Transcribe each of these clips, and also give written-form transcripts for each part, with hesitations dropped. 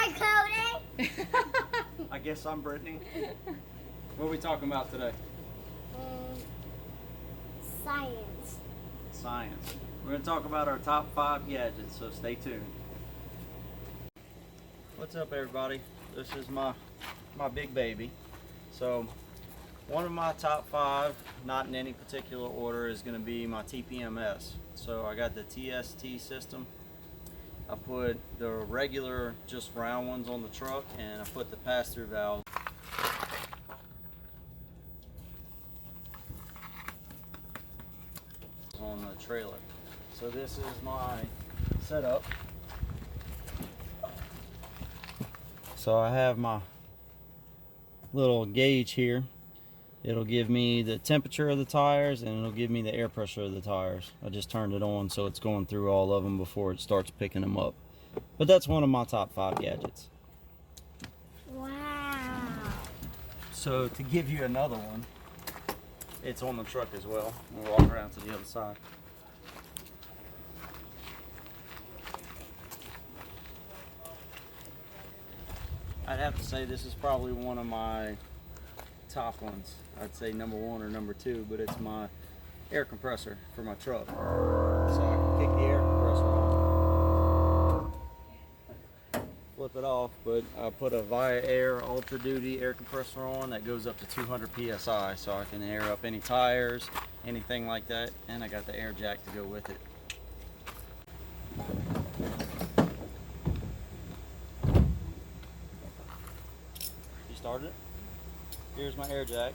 Hi, Cody. I guess I'm Brittany. What are we talking about today? Science. Science. We're going to talk about our top 5 gadgets, so stay tuned. What's up, everybody? This is my big baby. So one of my top 5, not in any particular order, is going to be my TPMS. So I got the TST system. I put the regular, just round ones on the truck, and I put the pass-through valve on the trailer. So this is my setup. So I have my little gauge here. It'll give me the temperature of the tires and it'll give me the air pressure of the tires. I just turned it on so it's going through all of them before it starts picking them up. But that's one of my top 5 gadgets. Wow. So to give you another one, it's on the truck as well. We'll walk around to the other side. I'd have to say this is probably one of my top ones. I'd say number 1 or number 2, but it's my air compressor for my truck. So I can kick the air compressor on, flip it off, but I put a Via Air Ultra Duty air compressor on that goes up to 200 psi, so I can air up any tires, anything like that, and I got the air jack to go with it. You started it? Here's my air jack.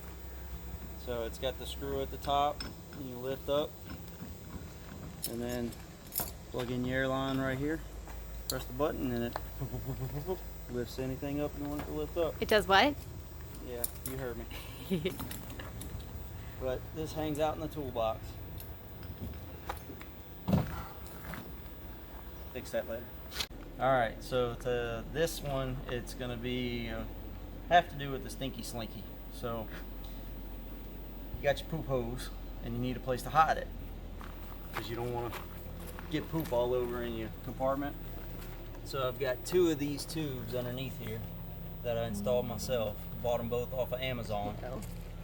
So it's got the screw at the top, and you lift up, and then plug in your air line right here, press the button, and it lifts anything up you want it to lift up. It does what? Yeah, you heard me. But this hangs out in the toolbox. Fix that later. Alright, so to this one, it's going to be have to do with the stinky slinky. So you got your poop hose and you need a place to hide it because you don't want to get poop all over in your compartment. So I've got 2 of these tubes underneath here that I installed myself. Bought them both off of Amazon.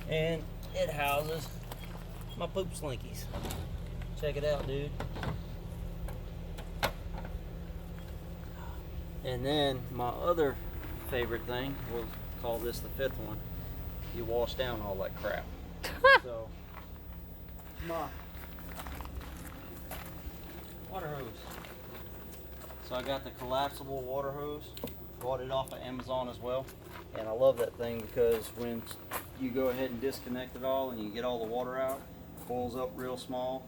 And it houses my poop slinkies. Check it out, dude. And then my other favorite thing, we'll call this the 5th one, you wash down all that crap. So, my water hose. So I got the collapsible water hose, bought it off of Amazon as well. And I love that thing because when you go ahead and disconnect it all and you get all the water out, it coils up real small,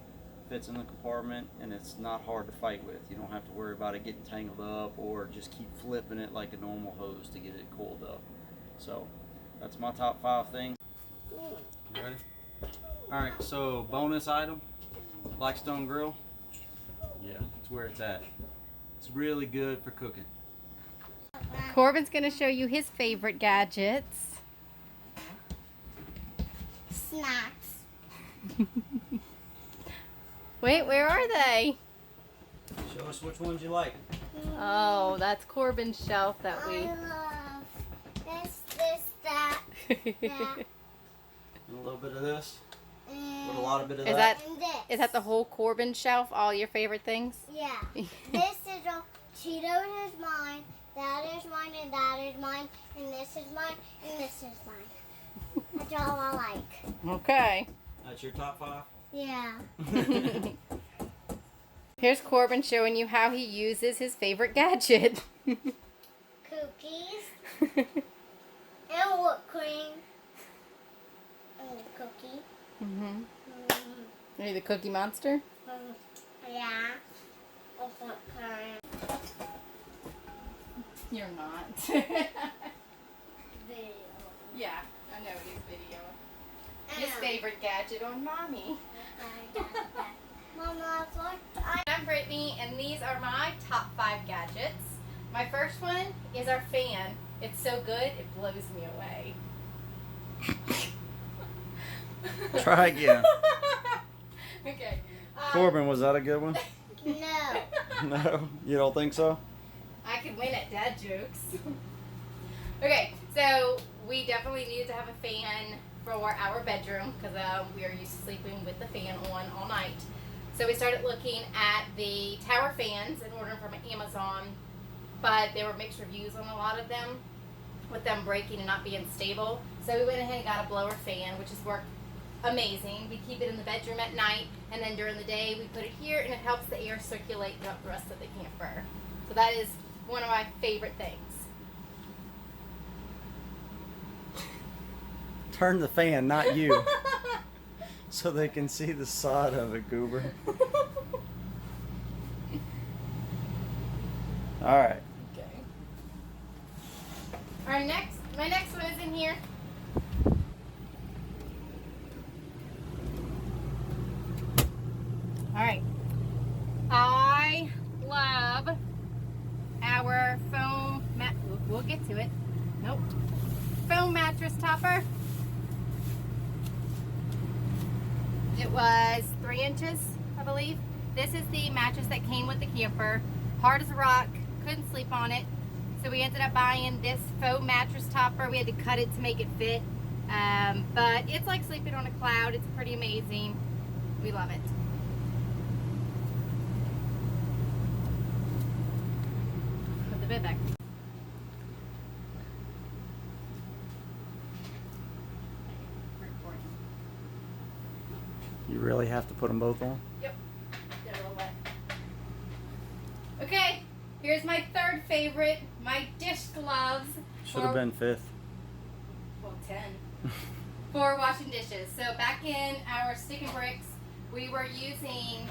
fits in the compartment, and it's not hard to fight with. You don't have to worry about it getting tangled up or just keep flipping it like a normal hose to get it coiled up. So that's my top 5 things. You ready? Alright, so bonus item, Blackstone grill. Yeah, that's where it's at. It's really good for cooking. Corbin's going to show you his favorite gadgets. Snacks. Wait, where are they? Show us which ones you like. Oh, that's Corbin's shelf that I we... love this, that, that, And a little bit of this. and, With a lot of bit of Is that. and this. Is that the whole Corbin shelf, all your favorite things? Yeah. This is a Cheetos is mine, that is mine, and that is mine, and this is mine, and this is mine. That's all I like. Okay. That's your top 5? Yeah. Here's Corbin showing you how he uses his favorite gadget. Cookies and whipped cream and cookie. Are you the Cookie Monster? Yeah. And whipped cream. You're not. Video. Yeah, I know his video. And His favorite gadget on Mommy. Mama, I'm Brittany, and these are my top 5 gadgets. My first one is our fan. It's so good, it blows me away. Try again. Okay. Corbin, was that a good one? no. No? You don't think so? I could win at dad jokes. Okay, so we definitely needed to have a fan for our bedroom because we are used to sleeping with the fan on all night. So we started looking at the tower fans and ordering from Amazon, but there were mixed reviews on a lot of them with them breaking and not being stable. So we went ahead and got a blower fan, which has worked amazing. We keep it in the bedroom at night, and then during the day we put it here, and it helps the air circulate throughout the rest of the camper. So that is one of my favorite things. Turn the fan, not you. So they can see the side of it, goober. Alright. Okay. My next one is in here. Alright. I love our foam we'll get to it. Nope. Foam mattress topper. It was 3 inches, I believe. This is the mattress that came with the camper. Hard as a rock, couldn't sleep on it. So we ended up buying this foam mattress topper. We had to cut it to make it fit. But it's like sleeping on a cloud. It's pretty amazing. We love it. Put the bed back. You really have to put them both on? Yep. Get a little wet. Okay, here's my third favorite, my dish gloves. Should have been 5th. Well, 10. For washing dishes. So back in our stick and bricks, we were using,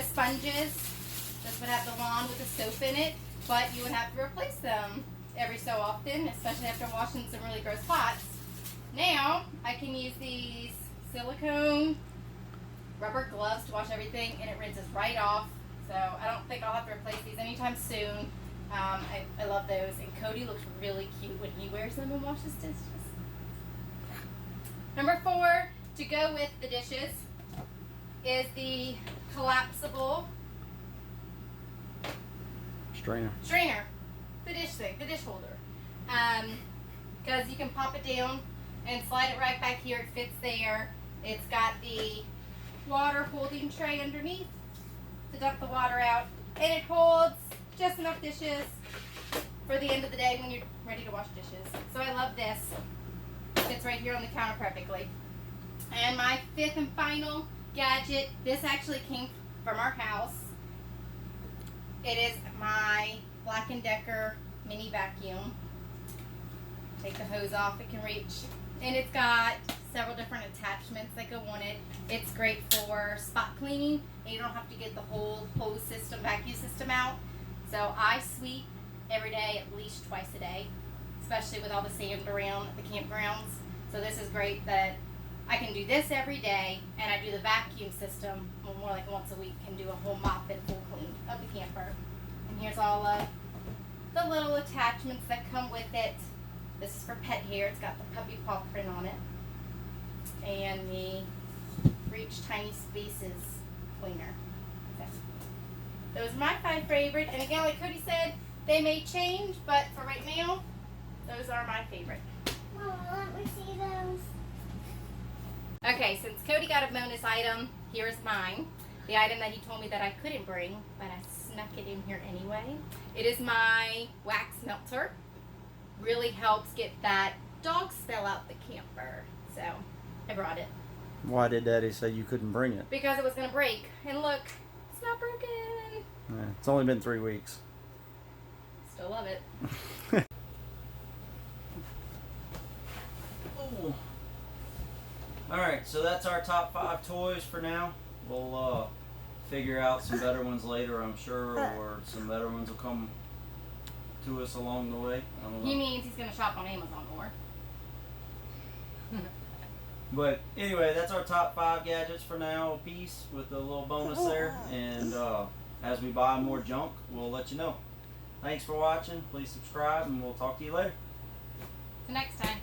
sponges. This would have the lawn with the soap in it, but you would have to replace them every so often, especially after washing some really gross pots. Now, I can use these silicone rubber gloves to wash everything, and it rinses right off. So I don't think I'll have to replace these anytime soon. I love those, and Cody looks really cute when he wears them and washes dishes. Number 4 to go with the dishes is the collapsible Strainer. the dish holder. Because you can pop it down and slide it right back here. It fits there. It's got the water holding tray underneath to dump the water out, and it holds just enough dishes for the end of the day when you're ready to wash dishes. So I love this. It fits right here on the counter perfectly. And my 5th and final gadget, this actually came from our house. It is my Black & Decker mini vacuum. Take the hose off, it can reach. And it's got several different attachments that go on it. It's great for spot cleaning, and you don't have to get the whole hose system, vacuum system out. So I sweep every day, at least twice a day, especially with all the sand around the campgrounds. So this is great that I can do this every day, and I do the vacuum system more like once a week, can do a whole mop and full clean of the camper. And here's all of the little attachments that come with it. This is for pet hair. It's got the puppy paw print on it. And the Reach Tiny Spaces cleaner. So, those are my 5 favorite. And again, like Cody said, they may change, but for right now, those are my favorite. Mama, let me see those. Okay, since Cody got a bonus item, here's mine. The item that he told me that I couldn't bring, but I snuck it in here anyway. It is my wax melter. Really helps get that dog smell out the camper. So I brought it. Why did Daddy say you couldn't bring it? Because it was going to break. And look, it's not broken. Yeah, it's only been 3 weeks. Still love it. Ooh. Alright, so that's our top 5 toys for now. We'll figure out some better ones later, I'm sure, or some better ones will come to us along the way. I don't know. He means he's going to shop on Amazon more. But anyway, that's our top 5 gadgets for now, a piece with a little bonus there. And as we buy more junk, we'll let you know. Thanks for watching. Please subscribe, and we'll talk to you later. Till next time.